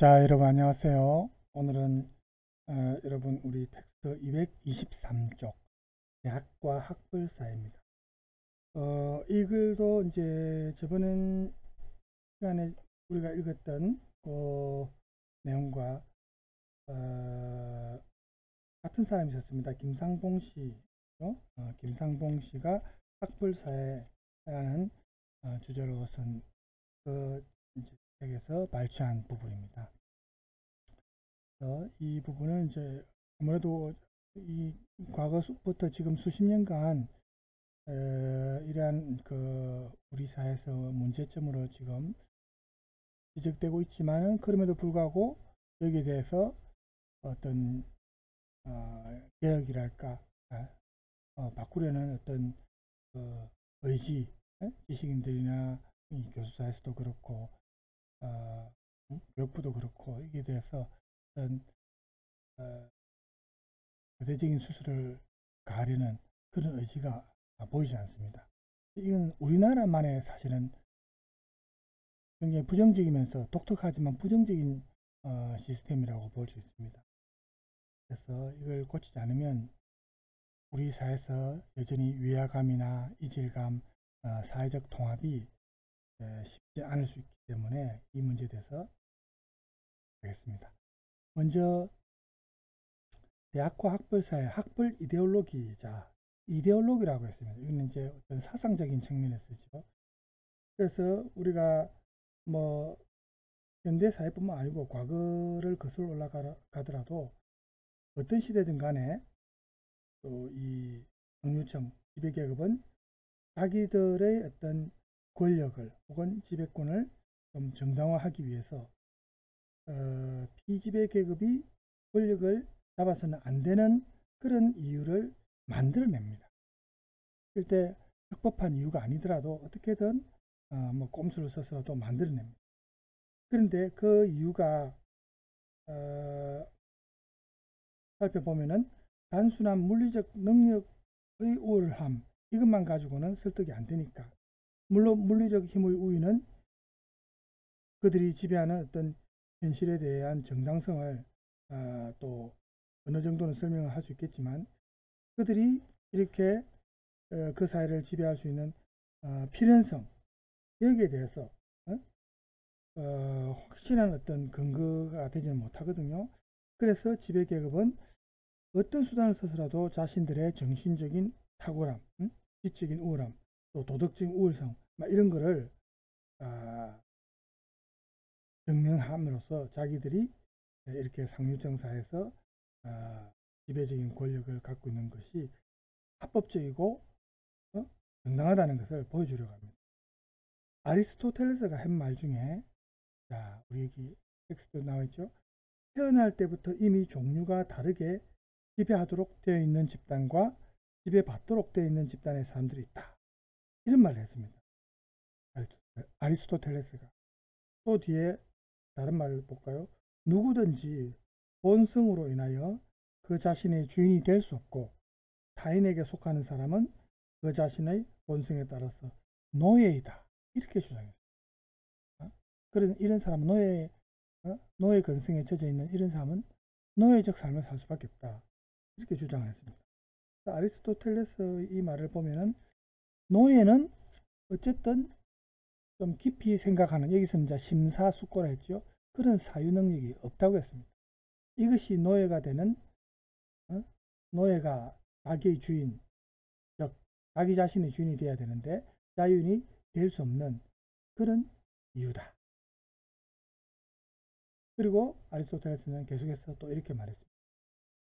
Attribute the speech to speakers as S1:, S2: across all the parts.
S1: 자, 여러분 안녕하세요. 오늘은 여러분 우리 텍스트 223쪽 대학과 학벌사입니다. 이 글도 이제 저번 시간에 우리가 읽었던 그 내용과 같은 사람이 있었습니다. 김상봉 씨, 김상봉 씨가 학벌사회라는 주제로 쓴 그 책에서 발췌한 부분입니다. 이 부분은 이제 아무래도 이 과거부터 지금 수십 년간 이러한 그 우리 사회에서 문제점으로 지금 지적되고 있지만은 그럼에도 불구하고 여기에 대해서 어떤 개혁이랄까 바꾸려는 어떤 그 의지, 지식인들이나 이 교수사에서도 그렇고 교육부도 그렇고 이게 대해서 어떤 대대적인 수술을 가하려는 그런 의지가 보이지 않습니다. 이건 우리나라만의 사실은 굉장히 부정적이면서 독특하지만 부정적인 시스템이라고 볼 수 있습니다. 그래서 이걸 고치지 않으면 우리 사회에서 여전히 위화감이나 이질감, 사회적 통합이 쉽지 않을 수 있기 때문에 이 문제에 대해서 하겠습니다. 먼저 대학과 학벌사의 학벌 이데올로기자 이데올로기라고 했습니다. 이거는 이제 어떤 사상적인 측면에서 쓰죠. 그래서 우리가 뭐 현대 사회뿐만 아니고 과거를 거슬러 올라가더라도 어떤 시대든 간에 또 이 상류층 지배계급은 자기들의 어떤 권력을 혹은 지배권을 좀 정당화하기 위해서 피지배계급이 권력을 잡아서는 안 되는 그런 이유를 만들어냅니다. 실제 적법한 이유가 아니더라도 어떻게든 뭐 꼼수를 써서라도 만들어냅니다. 그런데 그 이유가 살펴보면은 단순한 물리적 능력의 우월함 이것만 가지고는 설득이 안 되니까, 물론 물리적 힘의 우위는 그들이 지배하는 어떤 현실에 대한 정당성을 또 어느 정도는 설명을 할 수 있겠지만, 그들이 이렇게 그 사회를 지배할 수 있는 필연성 여기에 대해서 확실한 어떤 근거가 되지는 못하거든요. 그래서 지배계급은 어떤 수단을 써서라도 자신들의 정신적인 탁월함, 지적인 우월함, 또 도덕적인 우월성 이런 거를 증명함으로써 자기들이 이렇게 상류층 사회에서 지배적인 권력을 갖고 있는 것이 합법적이고 정당하다는 것을 보여주려고 합니다. 아리스토텔레스가 한 말 중에, 자, 우리 여기 텍스트 나와 있죠. 태어날 때부터 이미 종류가 다르게 지배하도록 되어 있는 집단과 지배받도록 되어 있는 집단의 사람들이 있다. 이런 말을 했습니다. 아리스토텔레스가. 또 뒤에 다른 말을 볼까요? 누구든지 본성으로 인하여 그 자신의 주인이 될 수 없고 타인에게 속하는 사람은 그 자신의 본성에 따라서 노예이다. 이렇게 주장했습니다. 그런 이런 사람은 노예 근성에 젖어 있는 이런 사람은 노예적 삶을 살 수밖에 없다. 이렇게 주장을 했습니다. 아리스토텔레스 이 말을 보면은 노예는 어쨌든 좀 깊이 생각하는, 여기서는 이제 심사숙고라 했죠. 그런 사유 능력이 없다고 했습니다. 이것이 노예가 되는, 노예가 자기의 주인, 즉 자기 자신의 주인이 되어야 되는데 자유인이 될 수 없는 그런 이유다. 그리고 아리스토텔레스는 계속해서 또 이렇게 말했습니다.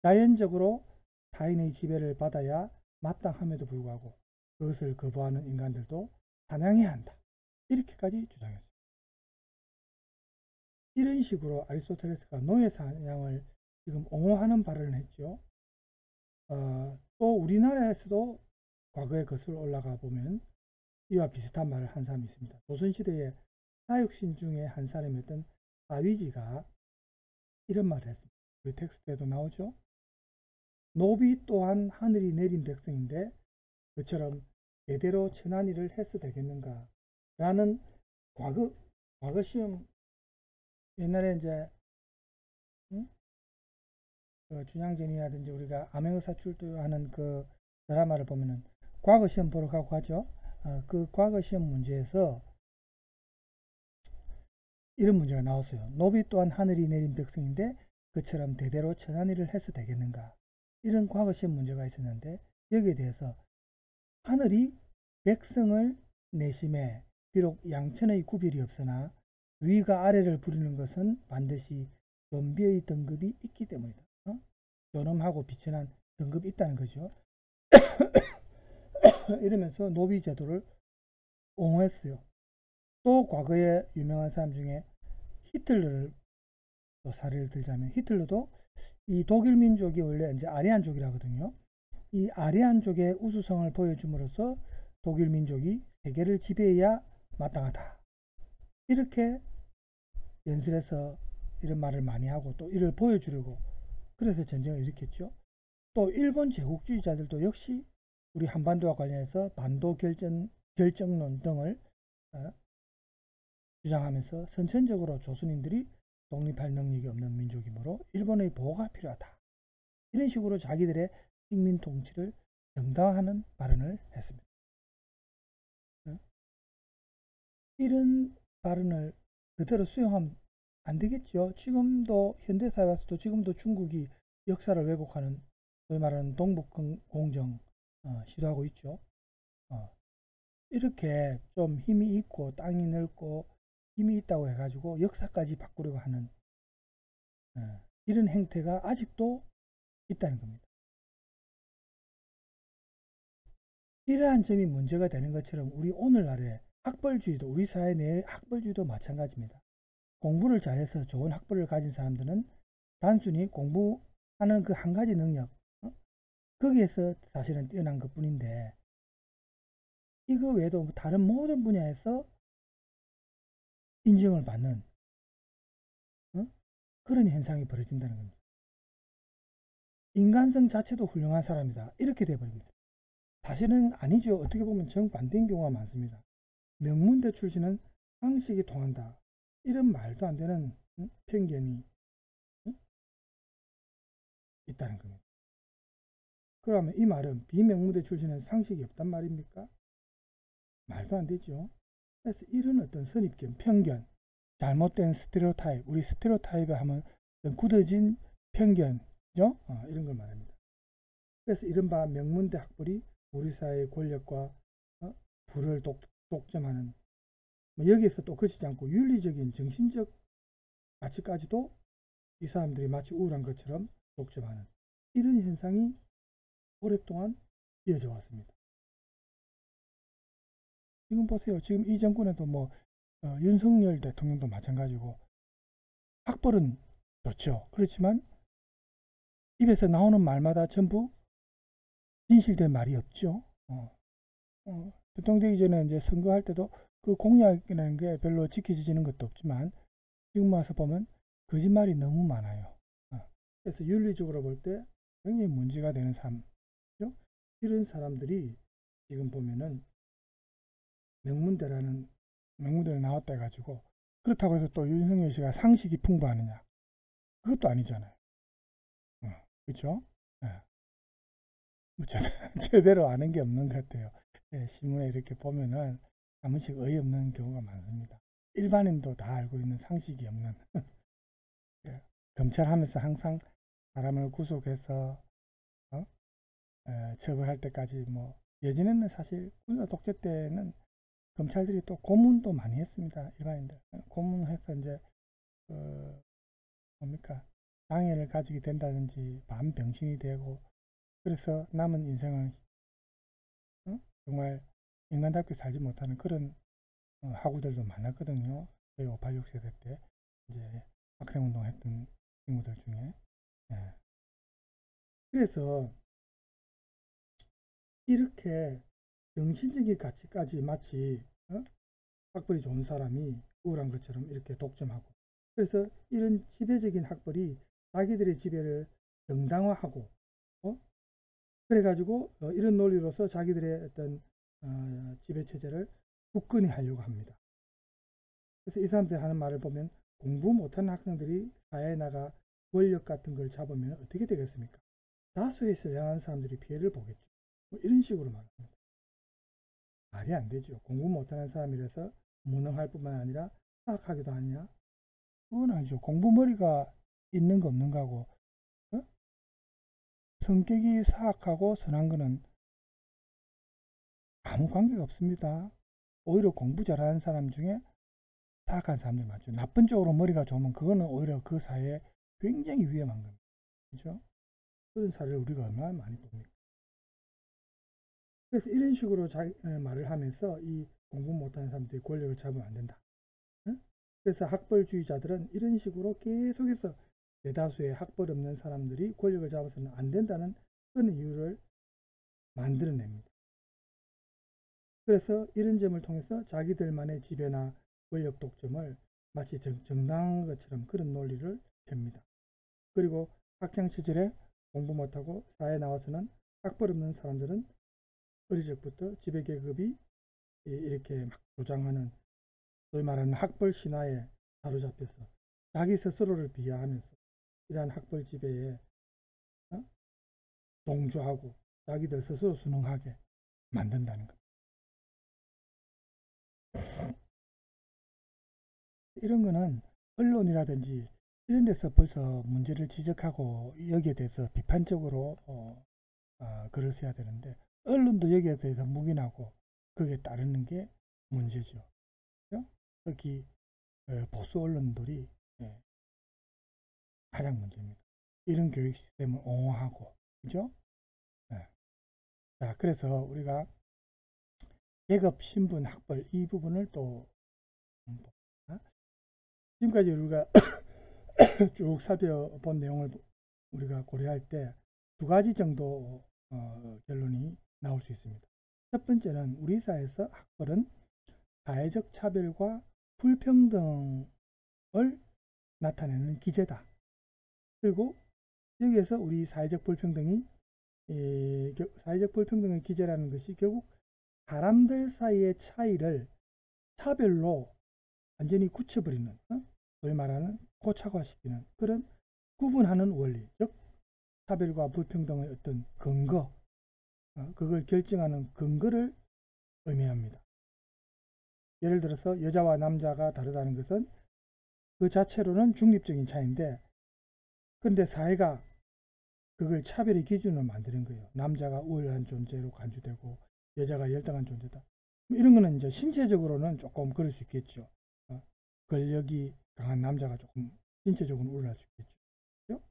S1: 자연적으로 타인의 지배를 받아야 마땅함에도 불구하고 그것을 거부하는 인간들도 사냥해야 한다. 이렇게까지 주장했습니다. 이런 식으로 아리스토텔레스가 노예 사냥을 지금 옹호하는 발언을 했죠. 또 우리나라에서도 과거에 거슬러 올라가 보면 이와 비슷한 말을 한 사람이 있습니다. 조선시대의 사육신 중에 한 사람이었던 사위지가 이런 말을 했습니다. 우리 텍스트에도 나오죠. 노비 또한 하늘이 내린 백성인데 그처럼 제대로 천한 일을 해서 되겠는가? 라는 과거 시험, 옛날에 이제 그 준양전이라든지 우리가 암행의사출두하는 그 드라마를 보면은 과거 시험 보러 가고 하죠. 그 과거 시험 문제에서 이런 문제가 나왔어요. 노비 또한 하늘이 내린 백성인데 그처럼 대대로 천한 일을 해서 되겠는가. 이런 과거 시험 문제가 있었는데 여기에 대해서 하늘이 백성을 내심에 비록 양천의 구별이 없으나 위가 아래를 부리는 것은 반드시 연비의 등급이 있기 때문이다. 존엄하고 비천한 등급이 있다는 거죠. 이러면서 노비 제도를 옹호했어요. 또 과거에 유명한 사람 중에 히틀러를 또 사례를 들자면 히틀러도 이 독일 민족이 원래 이제 아리안족이라거든요. 이 아리안족의 우수성을 보여줌으로써 독일 민족이 세계를 지배해야 마땅하다. 이렇게 연설에서 이런 말을 많이 하고 또 이를 보여주려고 그래서 전쟁을 일으켰죠. 또 일본 제국주의자들도 역시 우리 한반도와 관련해서 반도 결정론 등을 주장하면서 선천적으로 조선인들이 독립할 능력이 없는 민족이므로 일본의 보호가 필요하다. 이런 식으로 자기들의 식민 통치를 정당화하는 발언을 했습니다. 이런 발언을 그대로 수용하면 안 되겠죠. 지금도 현대사회 와서도 지금도 중국이 역사를 왜곡하는 소위 말하는 동북공정 시도하고 있죠. 이렇게 좀 힘이 있고 땅이 넓고 힘이 있다고 해가지고 역사까지 바꾸려고 하는 이런 행태가 아직도 있다는 겁니다. 이러한 점이 문제가 되는 것처럼 우리 오늘날의 학벌주의도 우리 사회 내의 학벌주의도 마찬가지입니다. 공부를 잘해서 좋은 학벌을 가진 사람들은 단순히 공부하는 그 한 가지 능력 거기에서 사실은 뛰어난 것 뿐인데 이거 외에도 다른 모든 분야에서 인정을 받는 그런 현상이 벌어진다는 겁니다. 인간성 자체도 훌륭한 사람이다. 이렇게 돼버립니다. 사실은 아니죠. 어떻게 보면 정반대인 경우가 많습니다. 명문대 출신은 상식이 통한다. 이런 말도 안 되는 편견이 있다는 겁니다. 그러면 이 말은 비명문대 출신은 상식이 없단 말입니까? 말도 안 되죠. 그래서 이런 어떤 선입견, 편견, 잘못된 스테레오타입, 우리 스테레오타입에 하면 굳어진 편견, 이런 걸 말합니다. 그래서 이른바 명문대 학벌이 우리 사회의 권력과 부를 독점하는 여기에서 또 그치지 않고 윤리적인 정신적 가치까지도 이 사람들이 마치 우울한 것처럼 독점하는 이런 현상이 오랫동안 이어져 왔습니다. 지금 보세요. 지금 이 정권에도 윤석열 대통령도 마찬가지고 학벌은 좋죠. 그렇지만 입에서 나오는 말마다 전부 진실된 말이 없죠. 대통령 되기 전에 이제 선거할 때도 그 공약이라는 게 별로 지켜지는 것도 없지만 지금 와서 보면 거짓말이 너무 많아요. 그래서 윤리적으로 볼 때 굉장히 문제가 되는 사람이죠. 이런 사람들이 지금 보면은 명문대를 나왔다 해가지고 그렇다고 해서 또 윤석열 씨가 상식이 풍부하느냐? 그것도 아니잖아요. 그렇죠? 제대로 아는 게 없는 것 같아요. 신문에 이렇게 보면은 한 번씩 어이없는 경우가 많습니다. 일반인도 다 알고 있는 상식이 없는 검찰 하면서 항상 사람을 구속해서 처벌할 때까지 예전에는 사실 군사 독재 때는 검찰들이 또 고문도 많이 했습니다. 일반인들 고문해서 이제 장애를 가지게 된다든지 반병신이 되고 그래서 남은 인생은 정말 인간답게 살지 못하는 그런 학우들도 많았거든요. 저희 586 세대 때 이제 학생운동 했던 친구들 중에 그래서 이렇게 정신적인 가치까지 마치 학벌이 좋은 사람이 우울한 것처럼 이렇게 독점하고 그래서 이런 지배적인 학벌이 자기들의 지배를 정당화하고 그래가지고 이런 논리로서 자기들의 어떤 지배체제를 굳건히 하려고 합니다. 그래서 이 사람들이 하는 말을 보면 공부 못하는 학생들이 사회에 나가 권력 같은 걸 잡으면 어떻게 되겠습니까? 다수의 선량한 사람들이 피해를 보겠죠. 뭐 이런 식으로 말합니다. 말이 안 되죠. 공부 못하는 사람이라서 무능할 뿐만 아니라 사악하기도 하냐? 그건 아니죠. 공부 머리가 있는 거 없는 거하고 어? 성격이 사악하고 선한 거는 아무 관계가 없습니다. 오히려 공부 잘하는 사람 중에 사악한 사람들 많죠. 나쁜 쪽으로 머리가 좋으면 그거는 오히려 그 사회에 굉장히 위험한 겁니다. 그렇죠? 그런 사례를 우리가 얼마나 많이 봅니까? 그래서 이런 식으로 말을 하면서 이 공부 못하는 사람들이 권력을 잡으면 안 된다. 응? 그래서 학벌주의자들은 이런 식으로 계속해서 대다수의 학벌 없는 사람들이 권력을 잡아서는 안 된다는 그런 이유를 만들어냅니다. 그래서 이런 점을 통해서 자기들만의 지배나 권력 독점을 마치 정당한 것처럼 그런 논리를 펴니다. 그리고 학창시절에 공부 못하고 사회에 나와서는 학벌 없는 사람들은 어릴 적부터 지배계급이 이렇게 막 조장하는 소위 말하는 학벌 신화에 사로잡혀서 자기 스스로를 비하하면서 이러한 학벌 지배에 동조하고 자기들 스스로 순응하게 만든다는 것. 이런 거는 언론이라든지 이런 데서 벌써 문제를 지적하고 여기에 대해서 비판적으로 글을 써야 되는데 언론도 여기에 대해서 묵인하고 거기에 따르는 게 문제죠. 그렇죠? 특히 보수 언론들이 가장 문제입니다. 이런 교육 시스템을 옹호하고 그죠? 네. 자, 그래서 우리가 계급, 신분, 학벌 이 부분을 또 지금까지 우리가 쭉 살펴본 내용을 우리가 고려할 때 두 가지 정도 결론이 나올 수 있습니다. 첫 번째는 우리 사회에서 학벌은 사회적 차별과 불평등을 나타내는 기제다. 그리고 여기에서 우리 사회적 불평등의 기제라는 것이 결국 사람들 사이의 차이를 차별로 완전히 굳혀버리는, 소위 말하는 고착화시키는 그런 구분하는 원리, 즉 차별과 불평등의 어떤 근거, 그걸 결정하는 근거를 의미합니다. 예를 들어서 여자와 남자가 다르다는 것은 그 자체로는 중립적인 차이인데, 그런데 사회가 그걸 차별의 기준으로 만드는 거예요. 남자가 우월한 존재로 간주되고 여자가 열등한 존재다. 이런 거는 이제 신체적으로는 조금 그럴 수 있겠죠. 권력이 강한 남자가 조금 신체적으로 우월할 수 있겠죠.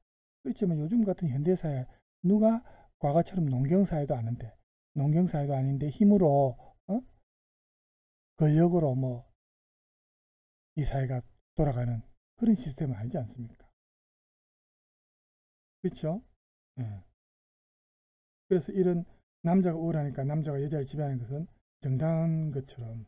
S1: 그렇지만 요즘 같은 현대사회 누가 과거처럼 농경사회도 아닌데 농경사회도 아닌데 힘으로 권력으로 뭐 이 사회가 돌아가는 그런 시스템은 아니지 않습니까? 그렇죠? 네. 그래서 이런 남자가 우월하니까 남자가 여자를 지배하는 것은 정당한 것처럼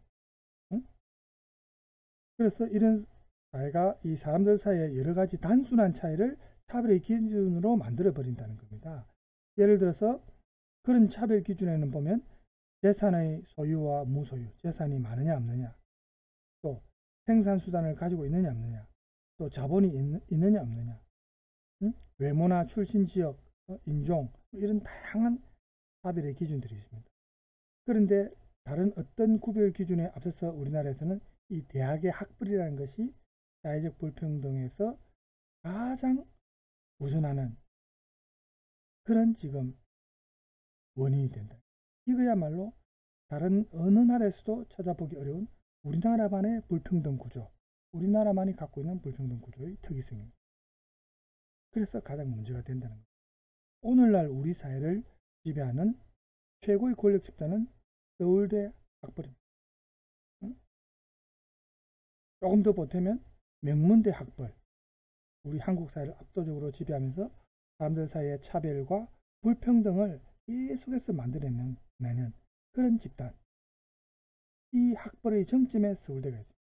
S1: 그래서 이런 사회가 이 사람들 사이에 여러 가지 단순한 차이를 차별의 기준으로 만들어 버린다는 겁니다. 예를 들어서 그런 차별 기준에는 보면 재산의 소유와 무소유, 재산이 많으냐 없느냐, 또 생산수단을 가지고 있느냐 없느냐, 또 자본이 있느냐 없느냐, 외모나 출신 지역, 인종 이런 다양한 차별의 기준들이 있습니다. 그런데 다른 어떤 구별 기준에 앞서서 우리나라에서는 이 대학의 학벌이라는 것이 사회적 불평등에서 가장 우선하는 그런 지금 원인이 된다. 이거야말로 다른 어느 나라에서도 찾아보기 어려운 우리나라만의 불평등 구조, 우리나라만이 갖고 있는 불평등 구조의 특이성입니다. 그래서 가장 문제가 된다는 겁니다. 오늘날 우리 사회를 지배하는 최고의 권력 집단은 서울대 학벌입니다. 조금 더 보태면 명문대 학벌, 우리 한국 사회를 압도적으로 지배하면서 사람들 사이의 차별과 불평등을 계속해서 만들어내는 그런 집단, 이 학벌의 정점에 서울대가 있습니다.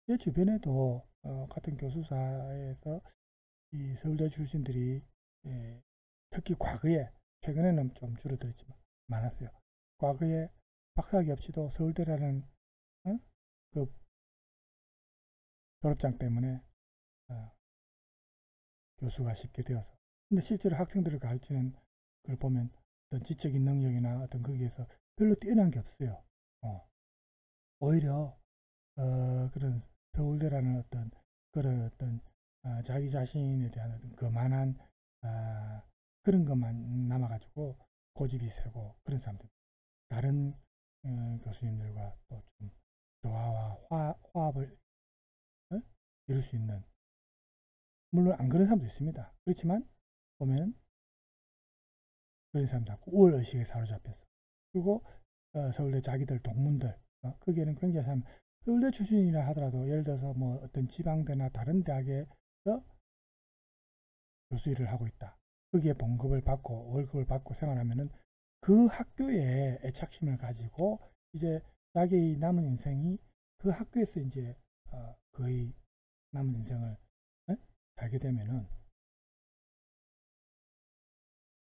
S1: 제 주변에도 같은 교수사에서 이 서울대 출신들이 특히 과거에 최근에는 좀 줄어들었지만 많았어요. 과거에 박사학위 없이도 서울대라는 그 졸업장 때문에 교수가 쉽게 되어서. 근데 실제로 학생들을 가르치는 걸 보면 어떤 지적인 능력이나 어떤 거기에서 별로 뛰어난 게 없어요. 오히려 그런 서울대라는 그런 자기 자신에 대한 어떤 거만한 그런 것만 남아가지고 고집이 세고 그런 사람들, 다른 교수님들과 또 좀 조화와 화합을 이룰 수 있는, 물론 안 그런 사람도 있습니다. 그렇지만 보면 그런 사람 자꾸 우월의식에 사로잡혀서, 그리고 서울대 자기들 동문들, 거기에는 굉장히 참 서울대 출신이라 하더라도 예를 들어서 뭐 어떤 지방대나 다른 대학에서 교수 일을 하고 있다. 거기에 봉급을 받고 월급을 받고 생활하면은 그 학교에 애착심을 가지고 이제 자기 남은 인생이 그 학교에서 이제 거의 남은 인생을 살게 되면은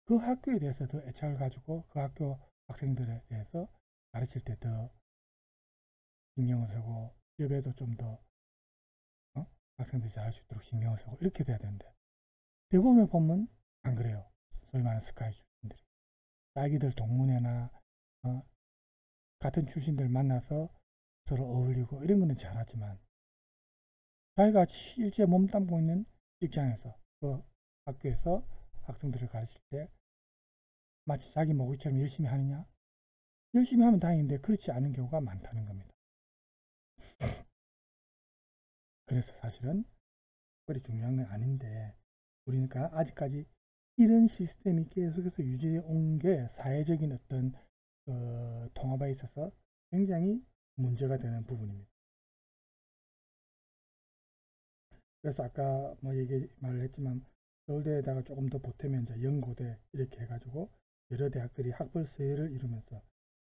S1: 그 학교에 대해서 더 애착을 가지고 그 학교 학생들에 대해서 가르칠 때 더 신경을 쓰고, 수업에도 좀 더 학생들이 잘할 수 있도록 신경을 쓰고 이렇게 돼야 되는데, 대부분을 보면 안 그래요. 소위 말하는 스카이 출신들이 자기들 동문회나 같은 출신들 만나서 서로 어울리고 이런 거는 잘하지만 자기가 실제 몸담고 있는 직장에서 그 학교에서 학생들을 가르칠 때 마치 자기 모기처럼 열심히 하느냐? 열심히 하면 다행인데 그렇지 않은 경우가 많다는 겁니다. 그래서 사실은 그리 중요한 건 아닌데, 우리는 아직까지 이런 시스템이 계속해서 유지해 온 게 사회적인 어떤 통합에 있어서 굉장히 문제가 되는 부분입니다. 그래서 아까 뭐 말을 했지만 서울대에다가 조금 더 보태면 이제 연고대 이렇게 해가지고 여러 대학들이 학벌 서열을 이루면서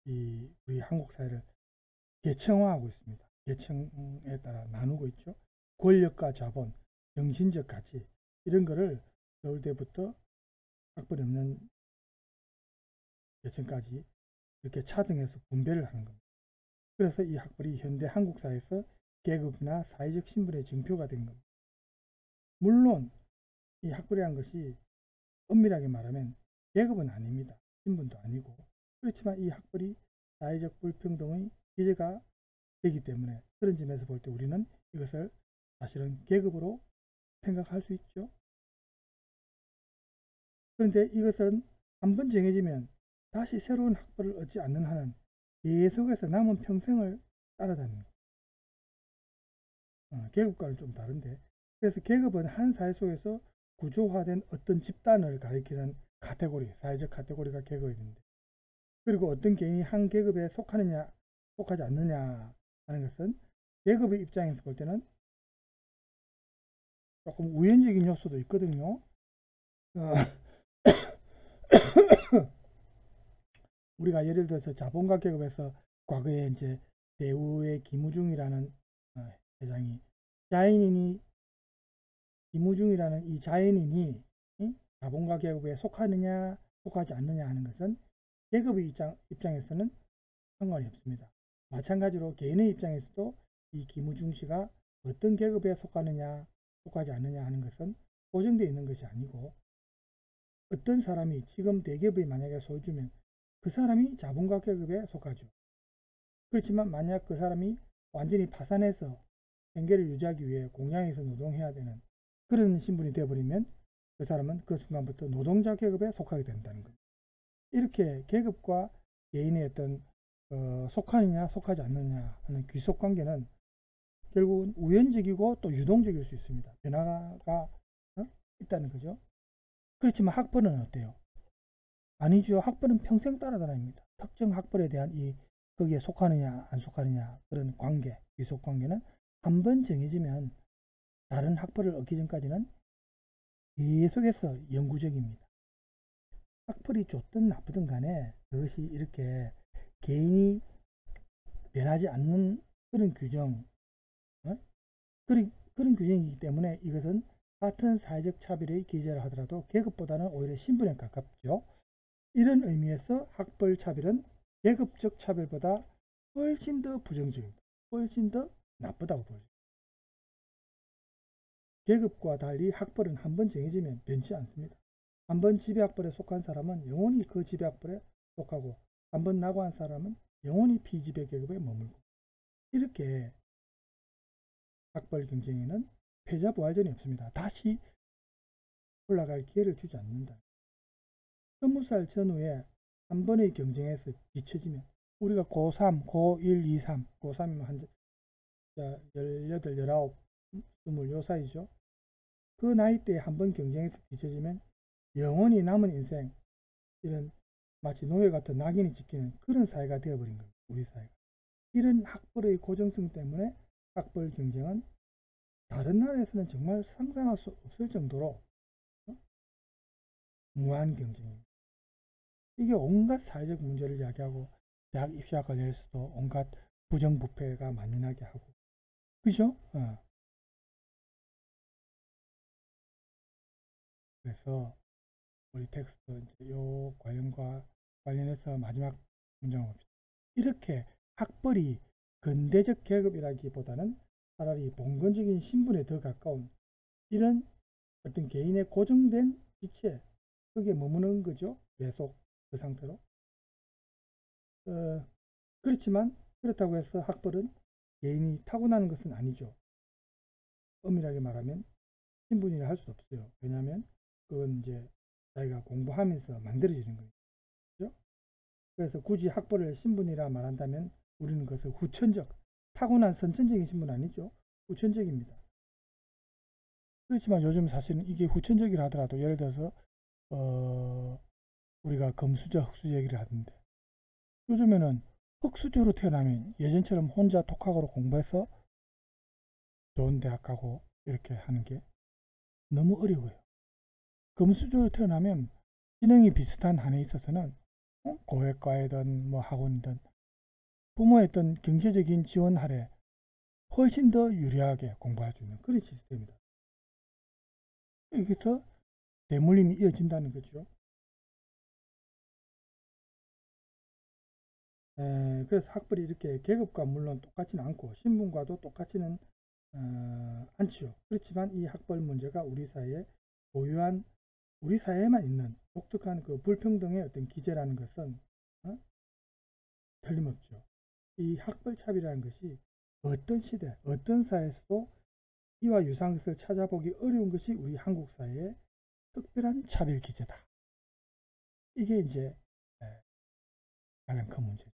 S1: 우리 한국 사회를 계층화하고 있습니다. 계층에 따라 나누고 있죠. 권력과 자본, 정신적 가치 이런 거를 서울대부터 학벌이 없는 계층까지 이렇게 차등해서 분배를 하는 겁니다. 그래서 이 학벌이 현대 한국 사회에서 계급이나 사회적 신분의 징표가 된 겁니다. 물론 이 학벌이라는 것이 엄밀하게 말하면 계급은 아닙니다. 신분도 아니고. 그렇지만 이 학벌이 사회적 불평등의 기제가 되기 때문에 그런 점에서 볼 때 우리는 이것을 사실은 계급으로 생각할 수 있죠. 그런데 이것은 한번 정해지면 다시 새로운 학벌을 얻지 않는 한은 계속해서 남은 평생을 따라다닙니다. 계급과는 좀 다른데, 그래서 계급은 한 사회 속에서 구조화된 어떤 집단을 가리키는 카테고리, 사회적 카테고리가 계급인데, 그리고 어떤 개인이 한 계급에 속하느냐 속하지 않느냐 하는 것은 계급의 입장에서 볼 때는 조금 우연적인 요소도 있거든요. 우리가 예를 들어서 자본가 계급에서 과거에 이제 대우의 김우중이라는 회장이 자연인이 김우중이라는 이 자연인이 자본가 계급에 속하느냐 속하지 않느냐 하는 것은 계급의 입장에서는 상관이 없습니다. 마찬가지로 개인의 입장에서도 이 김우중 씨가 어떤 계급에 속하느냐 속하지 않느냐 하는 것은 고정되어 있는 것이 아니고, 어떤 사람이 지금 대기업이 만약에 소유주면 그 사람이 자본가 계급에 속하죠. 그렇지만 만약 그 사람이 완전히 파산해서 생계를 유지하기 위해 공장에서 노동해야 되는 그런 신분이 되어버리면 그 사람은 그 순간부터 노동자 계급에 속하게 된다는 거예요. 이렇게 계급과 개인의 어떤 속하느냐 속하지 않느냐 하는 귀속관계는 결국은 우연적이고 또 유동적일 수 있습니다. 변화가 있다는 거죠. 그렇지만 학벌은 어때요? 아니죠. 학벌은 평생 따라다닙니다. 특정 학벌에 대한 거기에 속하느냐 안 속하느냐 그런 관계, 귀속관계는 한번 정해지면 다른 학벌을 얻기 전까지는 계속해서 영구적입니다. 학벌이 좋든 나쁘든 간에 그것이 이렇게 개인이 변하지 않는 그런 규정, 그런 규정이기 때문에 이것은 같은 사회적 차별의 기제라 하더라도 계급보다는 오히려 신분에 가깝죠. 이런 의미에서 학벌 차별은 계급적 차별보다 훨씬 더 부정적입니다. 훨씬 더 나쁘다고 보죠. 계급과 달리 학벌은 한 번 정해지면 변치 않습니다. 한 번 지배학벌에 속한 사람은 영원히 그 지배학벌에 속하고 한 번 낙오한 사람은 영원히 피지배 계급에 머물고 이렇게 학벌 경쟁에는 패자 부활전이 없습니다. 다시 올라갈 기회를 주지 않는다. 20살 전후에 한 번의 경쟁에서 뒤처지면 우리가 고3, 고1, 2, 3, 고3이면 한 18, 19, 20 요 사이죠. 그 나이대에 한 번 경쟁에서 뒤처지면 영원히 남은 인생 이런 마치 노예 같은 낙인이 찍히는 그런 사회가 되어버린 겁니다. 우리 사회가. 이런 학벌의 고정성 때문에 학벌 경쟁은 다른 나라에서는 정말 상상할 수 없을 정도로 무한 경쟁입니다. 이게 온갖 사회적 문제를 야기하고 대학 입시와 관련해서도 온갖 부정부패가 만연하게 하고 그죠? 그래서 우리 텍스트 이제 요 관련해서 마지막 문장을 봅시다. 이렇게 학벌이 근대적 계급이라기보다는 차라리 봉건적인 신분에 더 가까운 이런 어떤 개인의 고정된 지체 그게 머무는 거죠. 계속 그 상태로. 그렇지만 그렇다고 해서 학벌은 개인이 타고나는 것은 아니죠. 엄밀하게 말하면 신분이라 할 수 없어요. 왜냐하면 그건 이제 자기가 공부하면서 만들어지는 거예요. 그렇죠? 그래서 굳이 학벌을 신분이라 말한다면 우리는 그것을 후천적, 타고난 선천적인 신분 아니죠. 후천적입니다. 그렇지만 요즘 사실은 이게 후천적이라 하더라도 예를 들어서 우리가 금수저, 흑수저 얘기를 하던데 요즘에는 흑수저로 태어나면 예전처럼 혼자 독학으로 공부해서 좋은 대학 가고 이렇게 하는 게 너무 어려워요. 금수저로 태어나면 지능이 비슷한 한에 있어서는 고액과이든 뭐 학원이든 부모의 어떤 경제적인 지원 아래 훨씬 더 유리하게 공부할 수 있는 그런 시스템이다. 여기서 대물림이 이어진다는 거죠. 그래서 학벌이 이렇게 계급과 물론 똑같지는 않고 신분과도 똑같지는 않지요. 그렇지만 이 학벌 문제가 우리 사회에 고유한 우리 사회에만 있는 독특한 그 불평등의 어떤 기제라는 것은 틀림없죠. 이 학벌차별이라는 것이 어떤 시대, 어떤 사회에서도 이와 유사한 것을 찾아보기 어려운 것이 우리 한국 사회의 특별한 차별 기제다. 이게 이제 가장 큰 문제죠.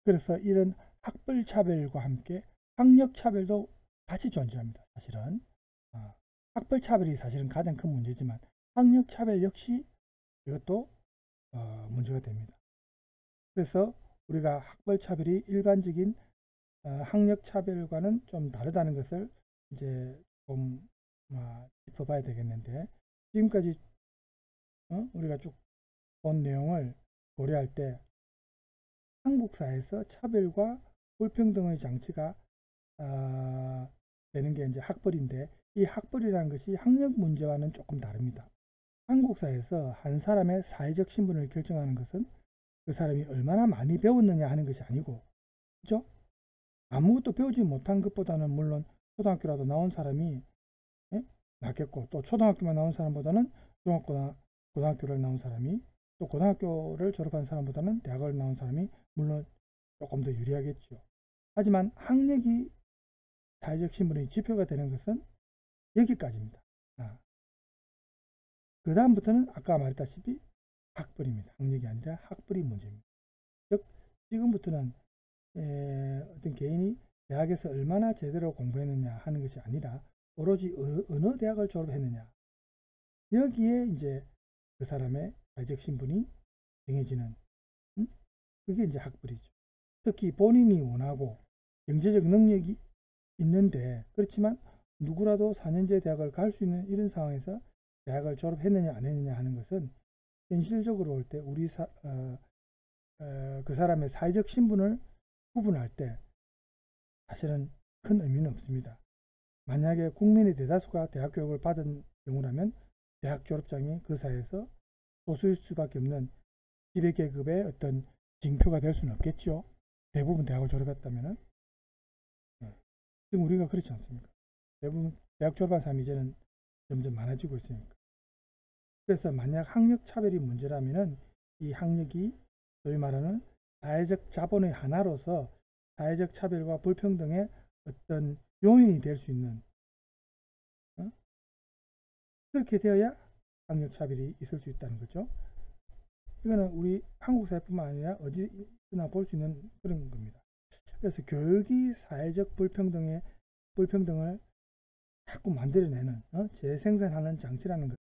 S1: 그래서 이런 학벌차별과 함께 학력차별도 같이 존재합니다. 사실은 학벌차별이 사실은 가장 큰 문제지만 학력차별 역시 이것도 문제가 됩니다. 그래서 우리가 학벌차별이 일반적인 학력차별과는 좀 다르다는 것을 이제 좀 짚어봐야 되겠는데 지금까지 우리가 쭉 본 내용을 고려할 때 한국 사회에서 차별과 불평등의 장치가 되는 게 이제 학벌인데 이 학벌이라는 것이 학력 문제와는 조금 다릅니다. 한국 사회에서 한 사람의 사회적 신분을 결정하는 것은 그 사람이 얼마나 많이 배웠느냐 하는 것이 아니고 그죠? 아무것도 배우지 못한 것보다는 물론 초등학교라도 나온 사람이 낫겠고 또 초등학교만 나온 사람보다는 중학교나 고등학교를 나온 사람이 또 고등학교를 졸업한 사람보다는 대학을 나온 사람이 물론 조금 더 유리하겠죠. 하지만 학력이 사회적 신분의 지표가 되는 것은 여기까지입니다. 그 다음부터는 아까 말했다시피 학벌입니다. 학력이 아니라 학벌이 문제입니다. 즉 지금부터는 어떤 개인이 대학에서 얼마나 제대로 공부했느냐 하는 것이 아니라 오로지 어느 대학을 졸업했느냐 여기에 이제 그 사람의 사회적 신분이 정해지는 그게 이제 학벌이죠. 특히 본인이 원하고 경제적 능력이 있는데 그렇지만 누구라도 4년제 대학을 갈 수 있는 이런 상황에서 대학을 졸업했느냐 안 했느냐 하는 것은 현실적으로 볼 때 우리 그 사람의 사회적 신분을 구분할 때 사실은 큰 의미는 없습니다. 만약에 국민의 대다수가 대학 교육을 받은 경우라면 대학 졸업장이 그 사회에서 소수일 수밖에 없는 지배계급의 어떤 징표가 될 수는 없겠죠. 대부분 대학을 졸업했다면 지금 우리가 그렇지 않습니까? 대부분 대학 졸업한 사람이 이제는 점점 많아지고 있으니까. 그래서 만약 학력 차별이 문제라면은 이 학력이 소위 말하는 사회적 자본의 하나로서 사회적 차별과 불평등의 어떤 요인이 될 수 있는, 그렇게 되어야 학력 차별이 있을 수 있다는 거죠. 이거는 우리 한국 사회뿐만 아니라 어디나 볼 수 있는 그런 겁니다. 그래서 교육이 사회적 불평등을 자꾸 만들어내는 재생산하는 장치라는 것.